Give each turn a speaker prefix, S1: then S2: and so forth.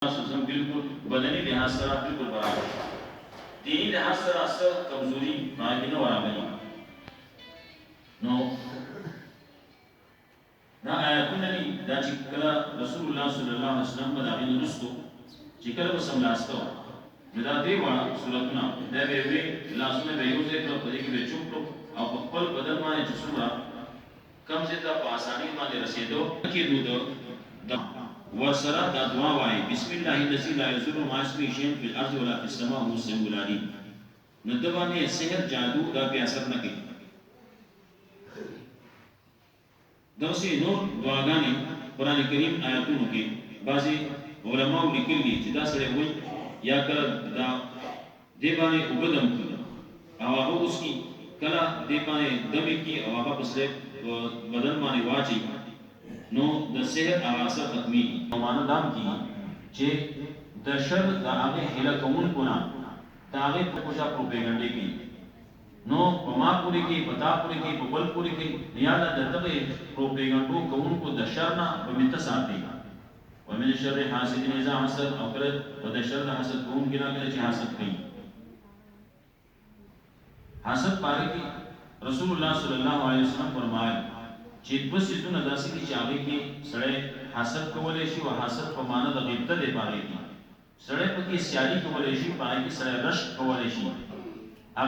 S1: सुसम बिल्कुल बदनी लिहाज से बिल्कुल बराबर दीनी लिहाज से रास्ता कमजोरी मायने बराबर नो ना आयतुननी दा चिकला रसूलुल्लाह सल्लल्लाहु अलैहि वसल्लम बदागिन रुस्तु चिकला बसमलास्तो नदा देवा सुरतना दा बेवे लासुने बेयुजे को पदे की चुप और पप्पल बदल माने चुसुरा कम से ता आसानी माने रसीदो की दूदो वसरा दा दुआ वाई बिस्मिल्लाहिल्लज़ी ला यज़ुरु मा इस्मिही शैअन फिल अर्ज़ि वला फिस समाइ वहुव अस्समीउल अलीम नदवाने सिहर जादू दा पे असर न की दवसे नूर दुआगाने कुरान करीम आयतों के बाजी उलमा लिखली जिदा सड़े हुई या कर दा देवाने उबदम की आवाज़ उसकी कला देवाने दमे की आवाज़ पसले बदन माने वाची नो द सेहर आवासा खत्मी मानदाम की जे दशर दागे हिला कौन कोना दागे कुछा प्रोपेगेंडे की नो पमा पूरी की पता पूरी की बबल पूरी की नियाला दतबे प्रोपेगेंडो कौन को दशरना बमित साथी वमिन शर्र हासिदिन इज़ा हसद अकर वदशर हसद कौन गिना के हासद कई हासद पारे की रसूलुल्लाह सल्लल्लाहु अलैहि वसल्लम फरमाए चित्बस इतु नदासी की चाबी की सड़े हासद कवलेशी व हासद पमाना द गिब्ता दे पारे की सड़े पकी स्याली कवलेशी पाए की सड़े रश कवलेशी